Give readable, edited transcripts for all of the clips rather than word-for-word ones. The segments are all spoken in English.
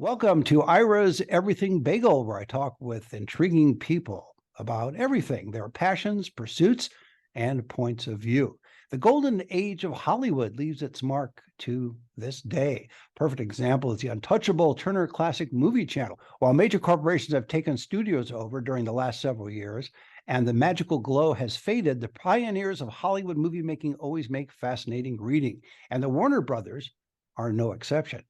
Welcome to Ira's Everything Bagel, where I talk with intriguing people about everything, their passions, pursuits, and points of view. The golden age of Hollywood leaves its mark to this day. Perfect example is the untouchable Turner Classic Movie Channel. While major corporations have taken studios over during the last several years, and the magical glow has faded, the pioneers of Hollywood movie making always make fascinating reading, and the Warner Brothers are no exception.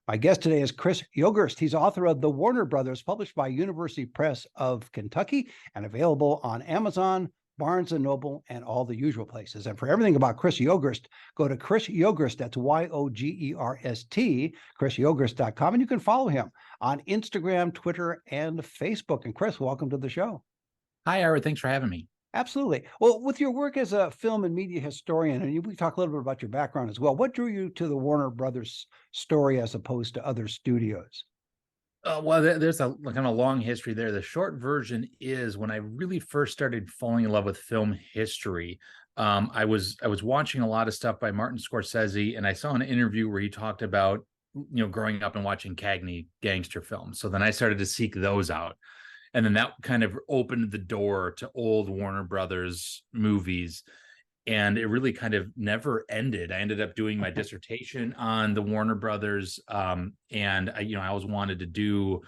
My guest today is Chris Yogerst. He's author of The Warner Brothers, published by University Press of Kentucky and available on Amazon, Barnes & Noble, and all the usual places. And for everything about Chris Yogerst, go to Chris Yogerst, that's Yogerst, chrisyogerst.com, and you can follow him on Instagram, Twitter, and Facebook. And Chris, welcome to the show. Hi, Ira. Thanks for having me. Absolutely. Well, with your work as a film and media historian, and we talk a little bit about your background as well, what drew you to the Warner Brothers story as opposed to other studios? Well, there's a kind of long history there. The short version is when I really first started falling in love with film history. I was watching a lot of stuff by Martin Scorsese, and I saw an interview where he talked about growing up and watching Cagney gangster films. So then I started to seek those out. And then that kind of opened the door to old Warner Brothers movies. And it really kind of never ended. I ended up doing my dissertation on the Warner Brothers. And I always wanted to do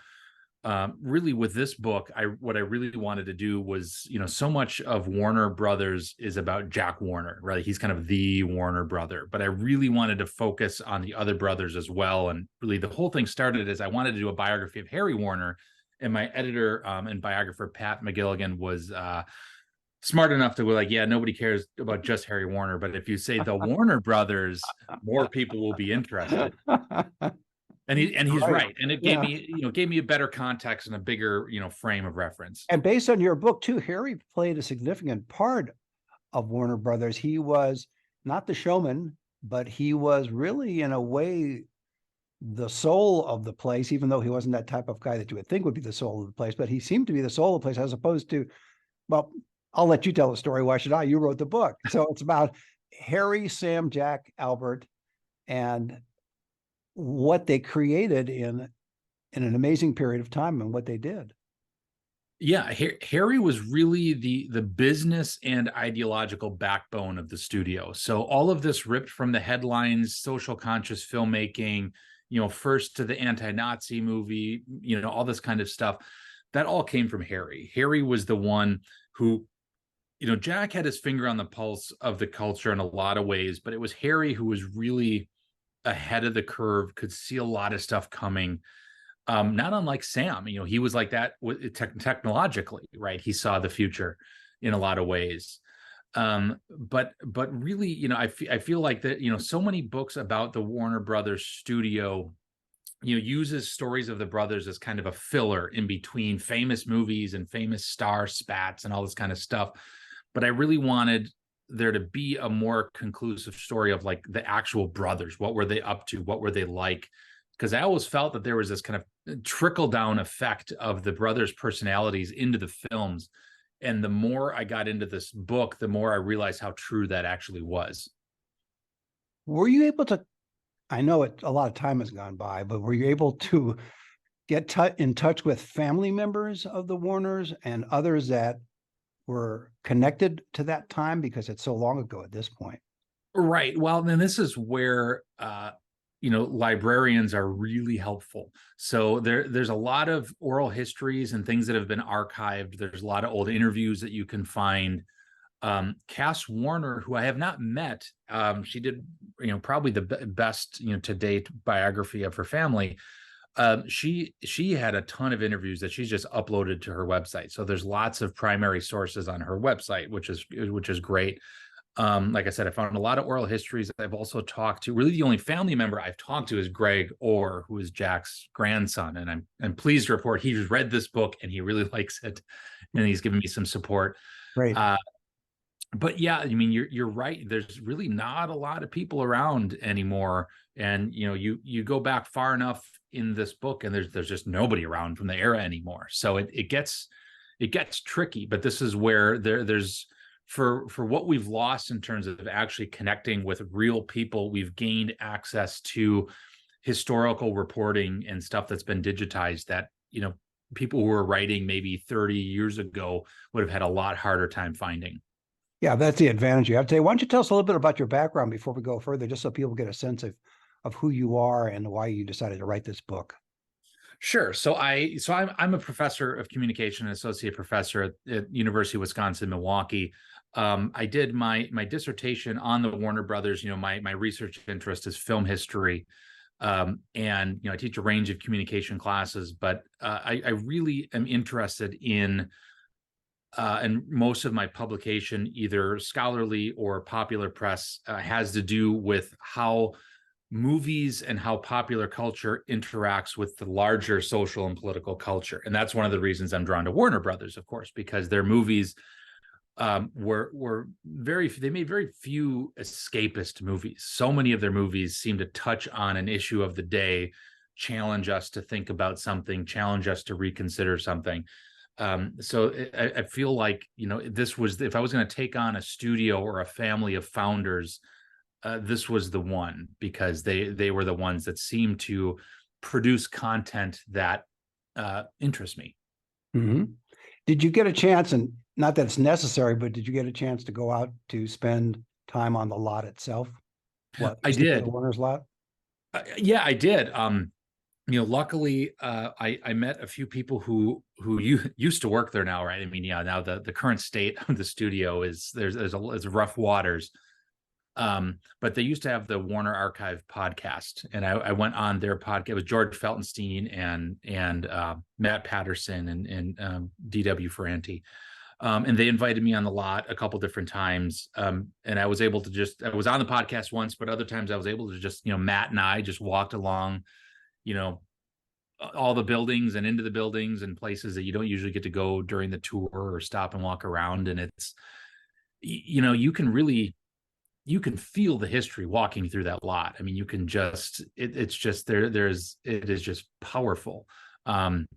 really with this book, what I really wanted to do was, so much of Warner Brothers is about Jack Warner, right? He's kind of the Warner brother, but I really wanted to focus on the other brothers as well. And really the whole thing started as I wanted to do a biography of Harry Warner. And my editor and biographer, Pat McGilligan, was smart enough to be like, yeah, nobody cares about just Harry Warner, but if you say the Warner Brothers, more people will be interested. And he's right. And it gave me a better context and a bigger, frame of reference. And based on your book too, Harry played a significant part of Warner Brothers. He was not the showman, but he was really, in a way, the soul of the place, even though he wasn't that type of guy that you would think would be the soul of the place, but he seemed to be the soul of the place as opposed to, well, I'll let you tell the story. Why should I? You wrote the book. So it's about Harry, Sam, Jack, Albert, and what they created in an amazing period of time and what they did. Yeah, Harry was really the business and ideological backbone of the studio. So all of this ripped from the headlines, social conscious filmmaking, first to the anti-Nazi movie, all this kind of stuff, that all came from Harry. Harry was the one who, Jack had his finger on the pulse of the culture in a lot of ways, but it was Harry who was really ahead of the curve, could see a lot of stuff coming. Not unlike Sam, he was like that technologically, right? He saw the future in a lot of ways. But really, I feel like that, so many books about the Warner Brothers studio, uses stories of the brothers as kind of a filler in between famous movies and famous star spats and all this kind of stuff. But I really wanted there to be a more conclusive story of like the actual brothers. What were they up to? What were they like? Because I always felt that there was this kind of trickle down effect of the brothers' personalities into the films. And the more I got into this book, the more I realized how true that actually was. Were you able to, I know a lot of time has gone by, but were you able to get in touch with family members of the Warners and others that were connected to that time, because it's so long ago at this point? Right. Well, then this is where, librarians are really helpful. So there's a lot of oral histories and things that have been archived. There's a lot of old interviews that you can find. Cass Warner, who I have not met, she did, probably the best, to date biography of her family. She had a ton of interviews that she's just uploaded to her website. So there's lots of primary sources on her website, which is great. Like I said, I found a lot of oral histories. I've also talked to, really the only family member I've talked to is Greg Orr, who is Jack's grandson. And I'm pleased to report he's read this book and he really likes it. And he's given me some support. Right. But yeah, I mean, you're right. There's really not a lot of people around anymore. And, you go back far enough in this book and there's just nobody around from the era anymore. So it gets tricky, but this is where there's, for what we've lost in terms of actually connecting with real people, we've gained access to historical reporting and stuff that's been digitized that, people who were writing maybe 30 years ago would have had a lot harder time finding. Yeah, that's the advantage you have today. Why don't you tell us a little bit about your background before we go further, just so people get a sense of who you are and why you decided to write this book. Sure. So I'm a professor of communication, an associate professor at University of Wisconsin Milwaukee. I did my dissertation on the Warner Brothers. My research interest is film history, and I teach a range of communication classes. But I really am interested in, and most of my publication, either scholarly or popular press, has to do with how movies and how popular culture interacts with the larger social and political culture. And that's one of the reasons I'm drawn to Warner Brothers, of course, because their movies they made very few escapist movies. So many of their movies seem to touch on an issue of the day, challenge us to think about something, challenge us to reconsider something. So I feel like, this was, if I was going to take on a studio or a family of founders, this was the one, because they were the ones that seemed to produce content that interests me. Mm-hmm. Did you get a chance, and not that it's necessary, but did you get a chance to go out to spend time on the lot itself? I did. The Warner's lot? Yeah, I did. Luckily, I met a few people who used to work there now, right? I mean, yeah, now the current state of the studio is there's rough waters. But they used to have the Warner Archive podcast, and I went on their podcast with George Feltenstein and Matt Patterson and D.W. Ferranti. And they invited me on the lot a couple different times. And I was able to I was on the podcast once, but other times I was able to just, Matt and I just walked along, all the buildings and into the buildings and places that you don't usually get to go during the tour, or stop and walk around. And it's, you can feel the history walking through that lot. I mean, you can just, it's just it is just powerful. And,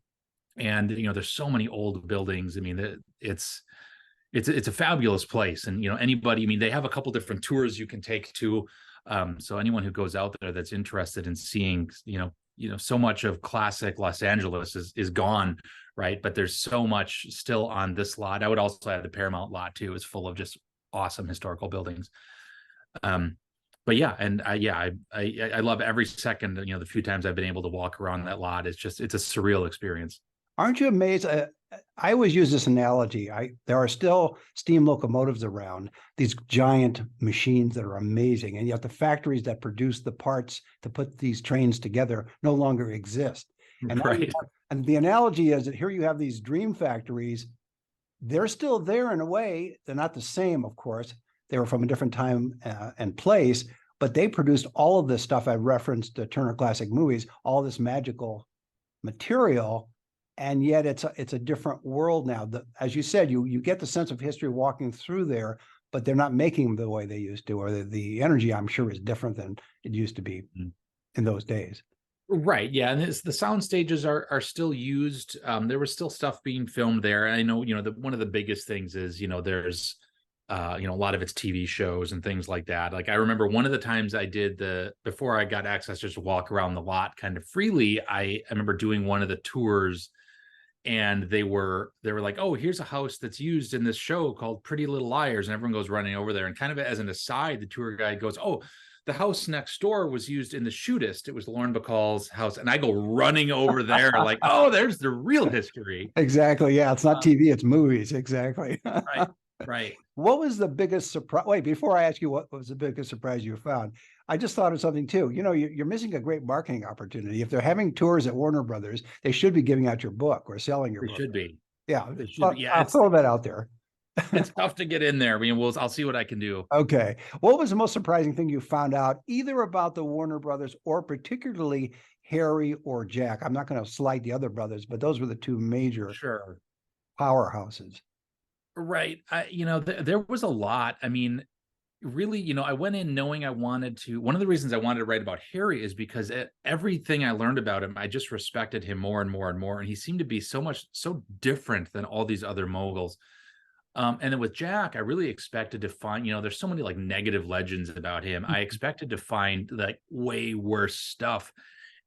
there's so many old buildings. I mean, it's a fabulous place. And, anybody, I mean, they have a couple different tours you can take to. So anyone who goes out there that's interested in seeing, so much of classic Los Angeles is gone, right? But there's so much still on this lot. I would also add the Paramount lot too, is full of just awesome historical buildings. But yeah, and I love every second, the few times I've been able to walk around that lot. It's a surreal experience. Aren't you amazed? I always use this analogy. There are still steam locomotives around, these giant machines that are amazing, and yet the factories that produce the parts to put these trains together no longer exist. And right. And the analogy is that here you have these dream factories. They're still there in a way. They're not the same, of course. They were from a different time and place, but they produced all of this stuff. I referenced Turner Classic Movies, all this magical material, and yet it's a different world now. As you said, you get the sense of history walking through there, but they're not making them the way they used to, or the energy, I'm sure, is different than it used to be in those days. Right. Yeah. And the sound stages are still used. There was still stuff being filmed there. I know, one of the biggest things is, there's a lot of it's TV shows and things like that. Like I remember one of the times I did before I got access just to walk around the lot kind of freely, I remember doing one of the tours, and they were like, oh, here's a house that's used in this show called Pretty Little Liars. And everyone goes running over there. And kind of as an aside, the tour guide goes, oh, the house next door was used in The Shootist. It was Lauren Bacall's house. And I go running over there like, oh, there's the real history. Exactly. Yeah. It's not TV, it's movies. Exactly. Right. Right. What was the biggest surprise? Wait, before I ask you what was the biggest surprise you found, I just thought of something too. You're missing a great marketing opportunity. If they're having tours at Warner Brothers, they should be giving out your book or selling your book. They should be. Yeah. They should be. Yeah, I'll throw that out there. It's tough to get in there. I mean, I'll see what I can do. Okay. What was the most surprising thing you found out, either about the Warner Brothers or particularly Harry or Jack? I'm not going to slight the other brothers, but those were the two major powerhouses. Right. There was a lot. I mean, really, I went in knowing I wanted to. One of the reasons I wanted to write about Harry is because everything I learned about him, I just respected him more and more and more. And he seemed to be so different than all these other moguls. And then with Jack, I really expected to find, there's so many like negative legends about him. I expected to find like way worse stuff.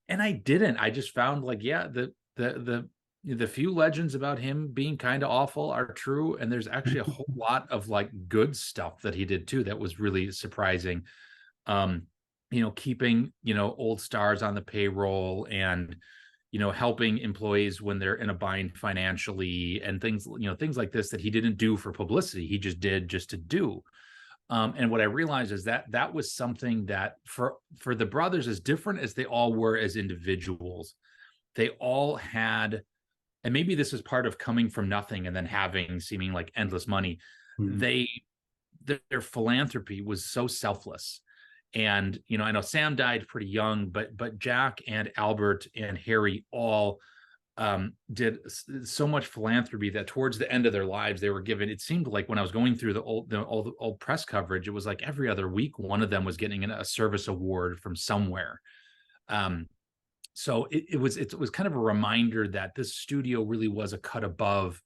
And I didn't. I just found like, yeah, the few legends about him being kind of awful are true, and there's actually a whole lot of like good stuff that he did too that was really surprising. Um, keeping old stars on the payroll, and helping employees when they're in a bind financially, and things like this that he didn't do for publicity. He just did just to do. And what I realized is that that was something that for the brothers, as different as they all were as individuals, they all had, and maybe this is part of coming from nothing and then having seeming like endless money. Mhm. Their philanthropy was so selfless. And I know Sam died pretty young, but Jack and Albert and Harry all did so much philanthropy that towards the end of their lives they were given, it seemed like when I was going through the old press coverage, it was like every other week one of them was getting a service award from somewhere. So it was kind of a reminder that this studio really was a cut above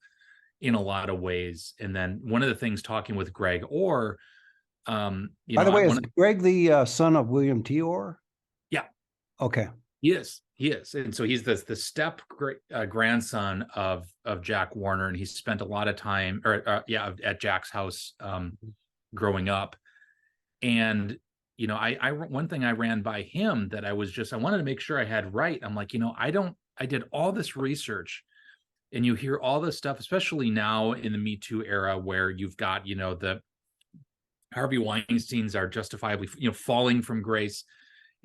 in a lot of ways. And then one of the things, talking with Greg Orr, By the way, is Greg the son of William T. Orr? Yeah. Okay. He is, and so he's the step grandson of Jack Warner, and he spent a lot of time, at Jack's house growing up. And I one thing I ran by him that I wanted to make sure I had right. I'm like, I did all this research, and you hear all this stuff, especially now in the Me Too era, where you've got the Harvey Weinsteins are justifiably falling from grace.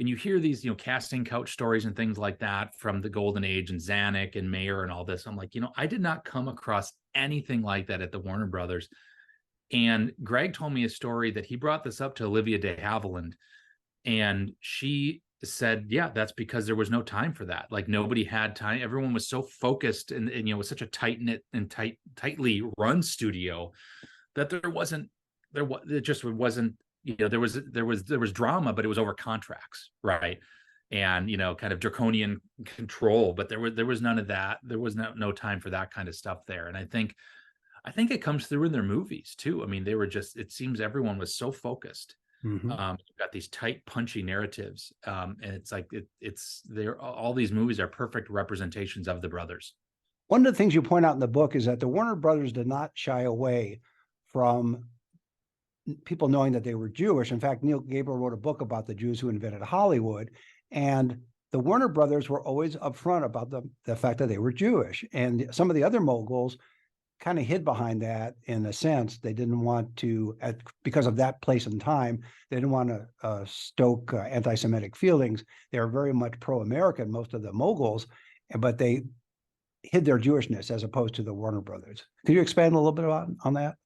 And you hear these, casting couch stories and things like that from the golden age, and Zanuck and Mayer and all this. I'm like, I did not come across anything like that at the Warner Brothers. And Greg told me a story that he brought this up to Olivia de Havilland, and she said, yeah, that's because there was no time for that. Like, nobody had time. Everyone was so focused, and it was such a tight knit and tightly run studio that it just wasn't, there was drama, but it was over contracts, right? And kind of draconian control, but there was none of that. There was no time for that kind of stuff there. And I think it comes through in their movies too. I mean, they were just, it seems everyone was so focused. Mhm. You've got these tight, punchy narratives, and it's like all these movies are perfect representations of the brothers. One of the things you point out in the book is that the Warner Brothers did not shy away from people knowing that they were Jewish. In fact, Neil Gabriel wrote a book about the Jews who invented Hollywood, and the Warner Brothers were always upfront about the fact that they were Jewish. And some of the other moguls kind of hid behind that in a sense. They didn't want to, because of that place and time, they didn't want to stoke anti-Semitic feelings. They were very much pro-American, most of the moguls, but they hid their Jewishness as opposed to the Warner Brothers. Could you expand a little bit on that?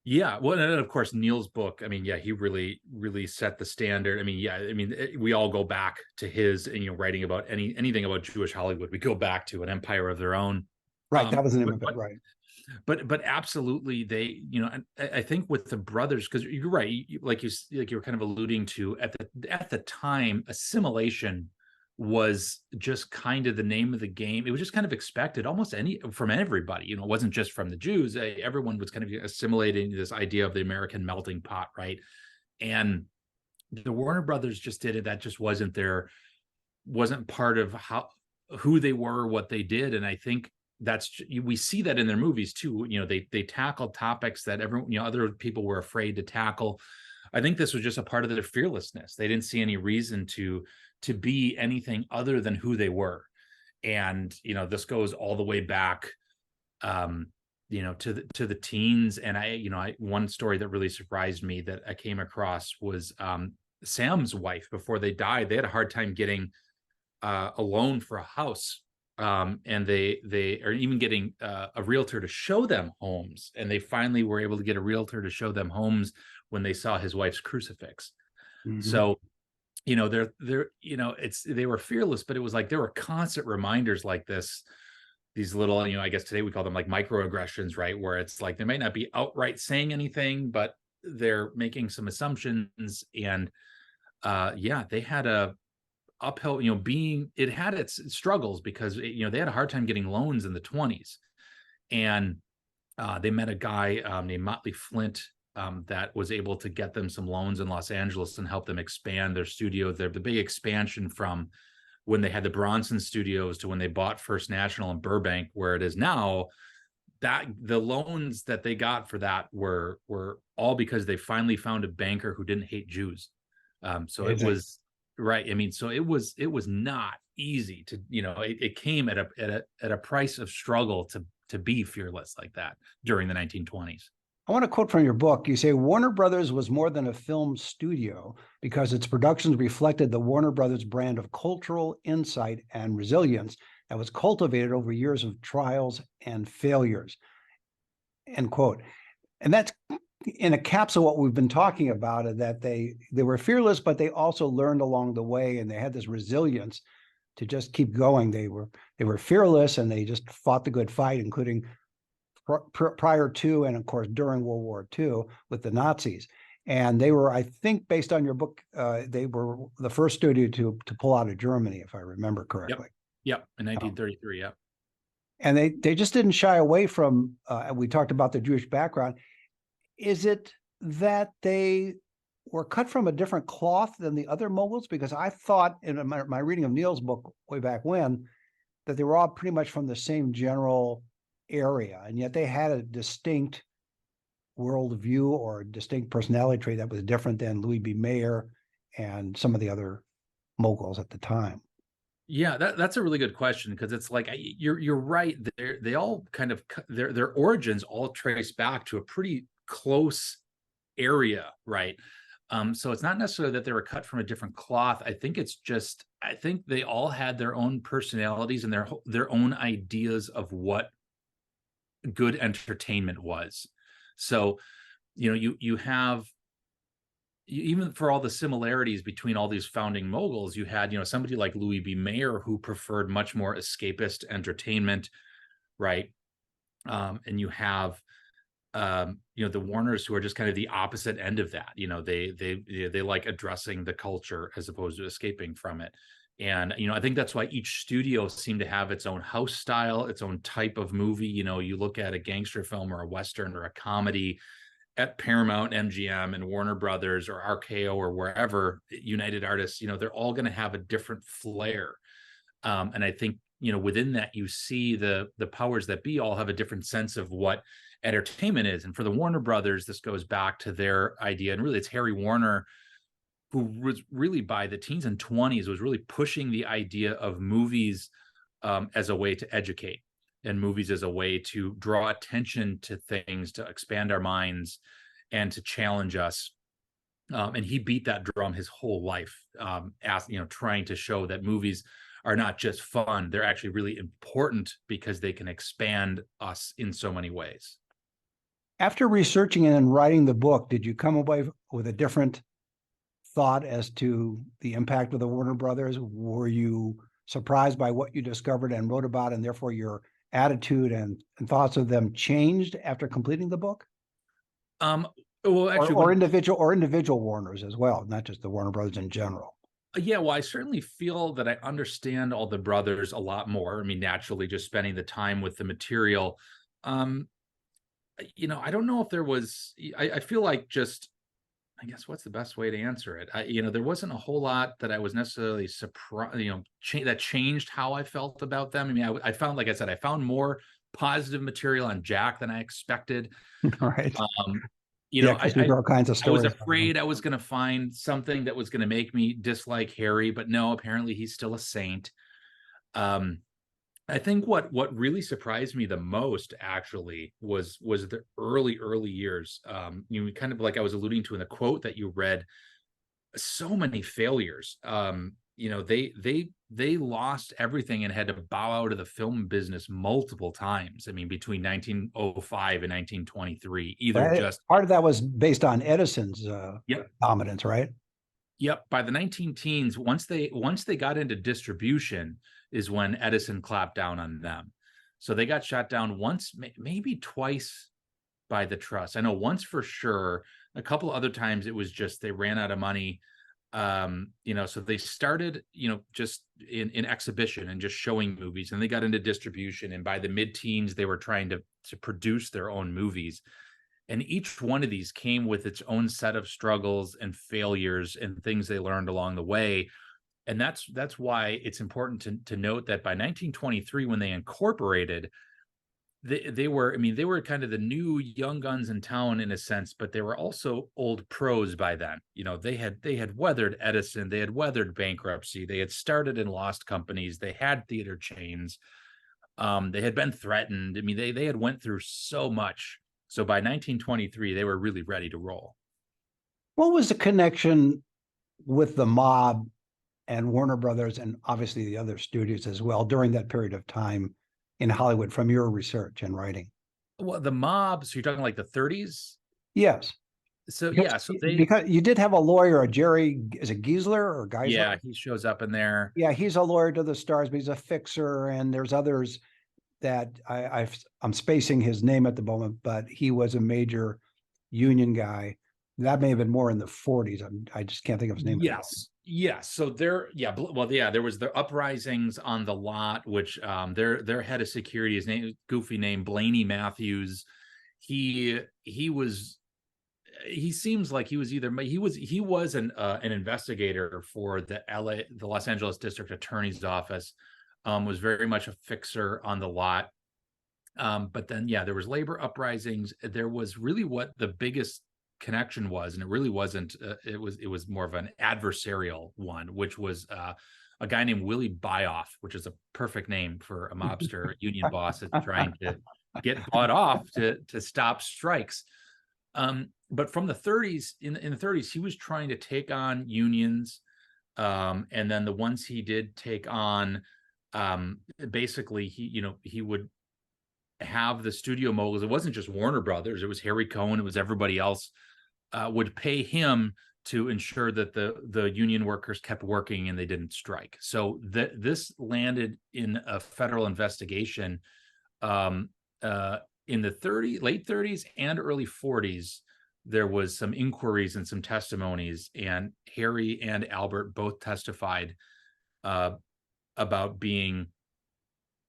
Yeah, well, and of course, Neil's book, I mean, yeah, he really, really set the standard. I mean, yeah, I mean, we all go back to his, and writing about anything about Jewish Hollywood, we go back to An Empire of Their Own. Right, that was the name of it, right. But absolutely, they, I think with the brothers, because you're right, like you were kind of alluding to, at the time, assimilation was just kind of the name of the game. It was just kind of expected almost from everybody. It wasn't just from the Jews. Everyone was kind of assimilating this idea of the American melting pot, right? And the Warner Brothers just did it. That just wasn't part of who they were, what they did. And I think we see that in their movies too. They tackled topics that other people were afraid to tackle. I think this was just a part of their fearlessness. They didn't see any reason to be anything other than who they were. And this goes all the way back to the teens. And one story that really surprised me that I came across was Sam's wife. Before they died, they had a hard time getting a loan for a house, and they are even getting a realtor to show them homes, and they finally were able to get a realtor to show them homes when they saw his wife's crucifix. Mm-hmm. So they were fearless, but it was like there were constant reminders like this, these little, I guess today we call them like microaggressions, right? Where it's like they might not be outright saying anything, but they're making some assumptions. And they had a uphill, it had its struggles, because they had a hard time getting loans in the 1920s. And they met a guy named Motley Flint, that was able to get them some loans in Los Angeles and help them expand their studio. The big expansion from when they had the Bronson Studios to when they bought First National in Burbank, where it is now, that the loans that they got for that were all because they finally found a banker who didn't hate Jews. So it was right. I mean, so it was not easy to, it came at a price of struggle to be fearless like that during the 1920s. I want to quote from your book. You say Warner Brothers was more than a film studio because its productions reflected the Warner Brothers brand of cultural insight and resilience that was cultivated over years of trials and failures. End quote. And that's in a capsule what we've been talking about, that they were fearless, but they also learned along the way, and they had this resilience to just keep going. They were fearless, and they just fought the good fight, including prior to and of course during World War II with the Nazis. And they were, I think, based on your book, they were the first studio to pull out of Germany, if I remember correctly. Yep, in 1933. Yep. And they just didn't shy away from. We talked about the Jewish background. Is it that they were cut from a different cloth than the other moguls? Because I thought in my reading of Neil's book way back when that they were all pretty much from the same general area, and yet they had a distinct worldview or a distinct personality trait that was different than Louis B. Mayer and some of the other moguls at the time. Yeah, that's a really good question, because it's like you're right. They all kind of their origins all trace back to a pretty close area, right? So it's not necessarily that they were cut from a different cloth. I think they all had their own personalities and their own ideas of what good entertainment was. So, you have, even for all the similarities between all these founding moguls, you had, somebody like Louis B. Mayer, who preferred much more escapist entertainment, right? And you have, the Warners, who are just kind of the opposite end of that. They like addressing the culture as opposed to escaping from it. And, I think that's why each studio seemed to have its own house style, its own type of movie. You look at a gangster film or a Western or a comedy at Paramount, MGM, and Warner Brothers or RKO or wherever, United Artists, they're all going to have a different flair. And I think, within that, you see the powers that be all have a different sense of what entertainment is. And for the Warner Brothers, this goes back to their idea. And really, it's Harry Warner, who was really, by the teens and 20s, was really pushing the idea of movies as a way to educate, and movies as a way to draw attention to things, to expand our minds, and to challenge us. And he beat that drum his whole life, trying to show that movies are not just fun; they're actually really important because they can expand us in so many ways. After researching and writing the book, did you come away with a different thought as to the impact of the Warner Brothers? Were you surprised by what you discovered and wrote about, and therefore your attitude and thoughts of them changed after completing the book? Well, actually, or individual Warners as well, not just the Warner Brothers in general. Yeah, well, I certainly feel that I understand all the brothers a lot more. I mean, naturally, just spending the time with the material. I don't know if there was. I feel like just. I guess what's the best way to answer it? There wasn't a whole lot that I was necessarily surprised. That changed how I felt about them. I mean, I found, like I said, I found more positive material on Jack than I expected. All right. All kinds of stories. I was afraid I was going to find something that was going to make me dislike Harry, but no, apparently he's still a saint. I think what really surprised me the most actually was the early years. Kind of like I was alluding to in the quote that you read, so many failures. They lost everything and had to bow out of the film business multiple times. I mean, between 1905 and 1923, part of that was based on Edison's dominance, right? Yep. By the 19-teens, once they got into distribution, is when Edison clapped down on them. So they got shot down once, maybe twice, by the trust. I know once for sure. A couple other times it was just they ran out of money. So they started, just in exhibition and just showing movies, and they got into distribution. And by the mid-teens, they were trying to produce their own movies. And each one of these came with its own set of struggles and failures and things they learned along the way. And that's why it's important to note that by 1923, when they incorporated, they were, I mean, they were kind of the new young guns in town in a sense, but they were also old pros by then. You know, they had weathered Edison, they had weathered bankruptcy, they had started and lost companies, they had theater chains, they had been threatened. I mean, they had went through so much. So by 1923, they were really ready to roll. What was the connection with the mob and Warner Brothers, and obviously the other studios as well, during that period of time in Hollywood from your research and writing? Well, the mob, so you're talking like the 30s? Yes. So Because, yeah, so they, because you did have a lawyer, a Jerry, is it Giesler or Geisler? yeah, he shows up in there. Yeah, he's a lawyer to the stars, but he's a fixer, and there's others that I'm spacing his name at the moment, but he was a major union guy. That may have been more in the 40s. I just can't think of his name. Yes. So there, yeah, well, yeah, there was the uprisings on the lot, which their head of security, his name, goofy name, Blaney Matthews. He was, he seems like he was either, he was an investigator for the Los Angeles District Attorney's Office. Was very much a fixer on the lot. But then, yeah, there was labor uprisings. There was really what the biggest connection was, and it really wasn't. It was more of an adversarial one, which was a guy named Willie Byoff, which is a perfect name for a mobster union boss that's trying to get bought off to stop strikes. But from the 30s, in the 30s, he was trying to take on unions, and then the ones he did take on, basically he would have the studio moguls. It wasn't just Warner Brothers, it was Harry Cohn, it was everybody else, would pay him to ensure that the union workers kept working and they didn't strike. So this landed in a federal investigation in the late 30s and early 40s. There was some inquiries and some testimonies, and Harry and Albert both testified about being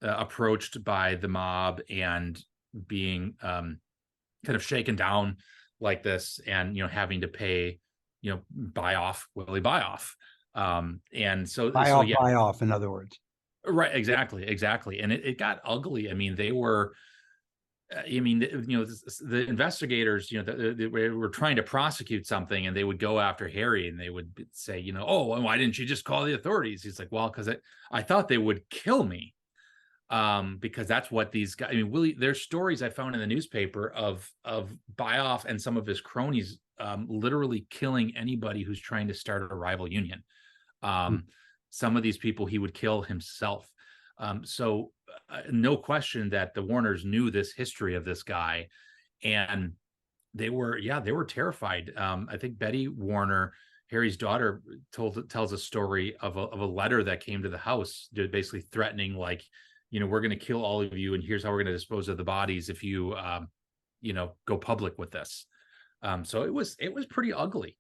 approached by the mob and being kind of shaken down like this, and having to pay, Willie Byoff. And so yeah, Buy off, in other words. right, exactly. And it got ugly. I mean, they were, the investigators, they were trying to prosecute something, and they would go after Harry, and they would say, oh, why didn't you just call the authorities? He's like, well, because I thought they would kill me. Because that's what these guys, I mean, Willie, there's stories I found in the newspaper of Byoff and some of his cronies literally killing anybody who's trying to start a rival union. Some of these people he would kill himself. So no question that the Warners knew this history of this guy, and they were terrified. I think Betty Warner, Harry's daughter, tells a story of a letter that came to the house, basically threatening, like, we're going to kill all of you, and here's how we're going to dispose of the bodies if you go public with this. So it was pretty ugly.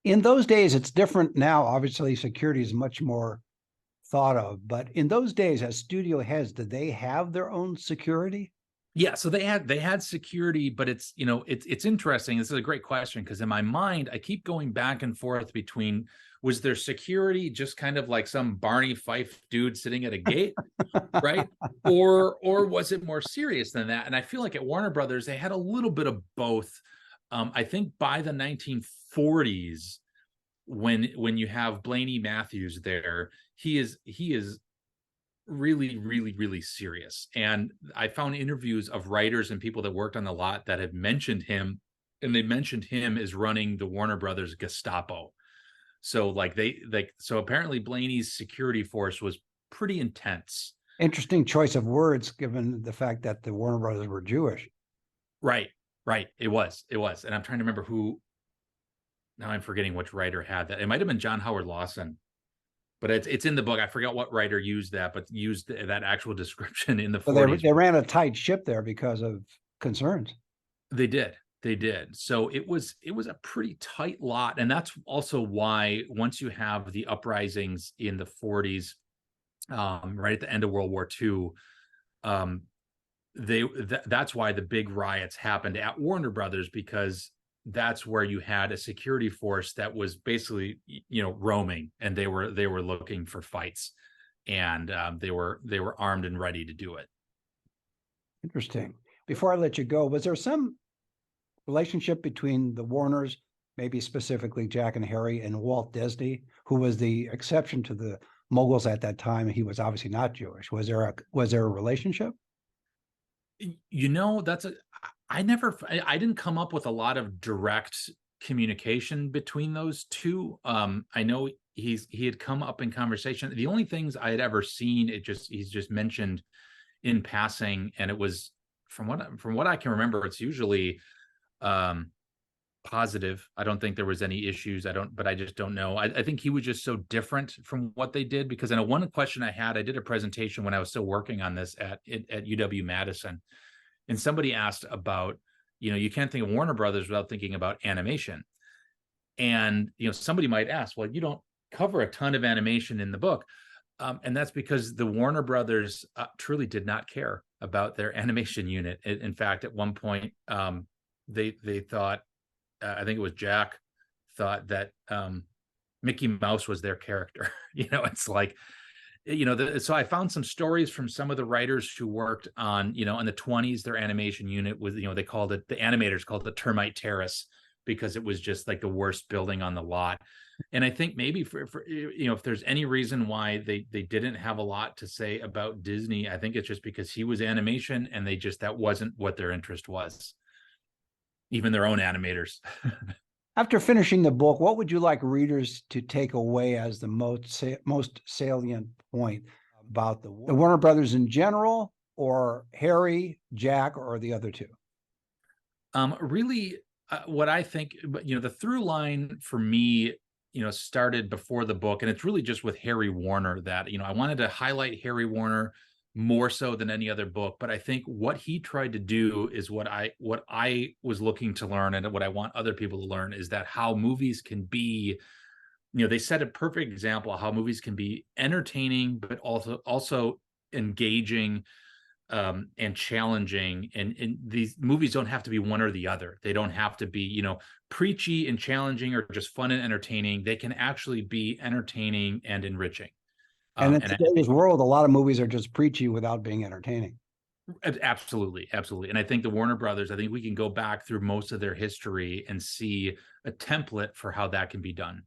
In those days, it's different now. Obviously, security is much more thought of, but in those days, as studio heads, did they have their own security? Yeah, so they had security, but it's interesting. This is a great question, because in my mind, I keep going back and forth between, was their security just kind of like some Barney Fife dude sitting at a gate, right? Or was it more serious than that? And I feel like at Warner Brothers, they had a little bit of both. I think by the 1940s, when you have Blaney Matthews there, he is really, really, really serious. And I found interviews of writers and people that worked on the lot that had mentioned him, and they mentioned him as running the Warner Brothers Gestapo. So so apparently Blaney's security force was pretty intense. Interesting choice of words, given the fact that the Warner Brothers were Jewish. Right. It was. And I'm trying to remember who, now I'm forgetting which writer had that. It might've been John Howard Lawson, but it's in the book. I forgot what writer used that, but used that actual description in the 40s. They ran a tight ship there because of concerns. They did. So it was a pretty tight lot. And that's also why, once you have the uprisings in the 40s, right at the end of World War II, that's why the big riots happened at Warner Brothers, because that's where you had a security force that was basically, roaming, and they were looking for fights, and they were armed and ready to do it. Interesting. Before I let you go, was there some relationship between the Warners, maybe specifically Jack and Harry, and Walt Disney, who was the exception to the moguls at that time? He was obviously not Jewish. Was there a relationship? I didn't come up with a lot of direct communication between those two. I know he had come up in conversation. The only things I had ever seen, he's just mentioned in passing, and it was from what I can remember, it's usually positive. I don't think there was any issues. But I just don't know. I think he was just so different from what they did, because I know one question I did a presentation when I was still working on this at UW-Madison, and somebody asked about, you can't think of Warner Brothers without thinking about animation. And, somebody might ask, well, you don't cover a ton of animation in the book. And that's because the Warner Brothers truly did not care about their animation unit. In fact, at one point, they thought, I think it was Jack, thought that Mickey Mouse was their character. It's like, so I found some stories from some of the writers who worked on, in the 1920s, their animation unit was, the animators called it the Termite Terrace, because it was just like the worst building on the lot. And I think maybe for if there's any reason why they didn't have a lot to say about Disney, I think it's just because he was animation, and that wasn't what their interest was, even their own animators. After finishing the book, what would you like readers to take away as the most salient point about the Warner Brothers in general, or Harry, Jack, or the other two? Really, what I think, the through line for me, started before the book, and it's really just with Harry Warner that, I wanted to highlight Harry Warner more so than any other book. But I think what he tried to do is what I was looking to learn, and what I want other people to learn, is that how movies can be, they set a perfect example of how movies can be entertaining, but also engaging, and challenging. And these movies don't have to be one or the other. They don't have to be, preachy and challenging, or just fun and entertaining. They can actually be entertaining and enriching. And in today's world, a lot of movies are just preachy without being entertaining. Absolutely. Absolutely. And I think the Warner Brothers, I think we can go back through most of their history and see a template for how that can be done.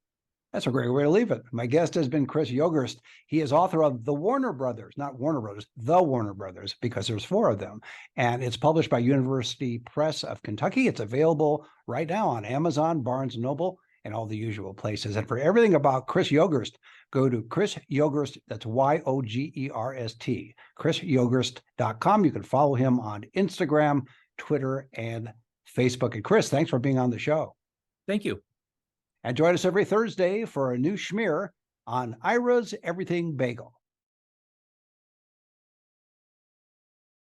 That's a great way to leave it. My guest has been Chris Yogerst. He is author of The Warner Brothers, not Warner Brothers, The Warner Brothers, because there's 4 of them. And it's published by University Press of Kentucky. It's available right now on Amazon, Barnes & Noble, and all the usual places. And for everything about Chris Yogerst, go to Chris Yogerst, that's Yogerst, chrisyogerst.com. You can follow him on Instagram, Twitter, and Facebook. And Chris, thanks for being on the show. Thank you. And join us every Thursday for a new schmear on Ira's Everything Bagel.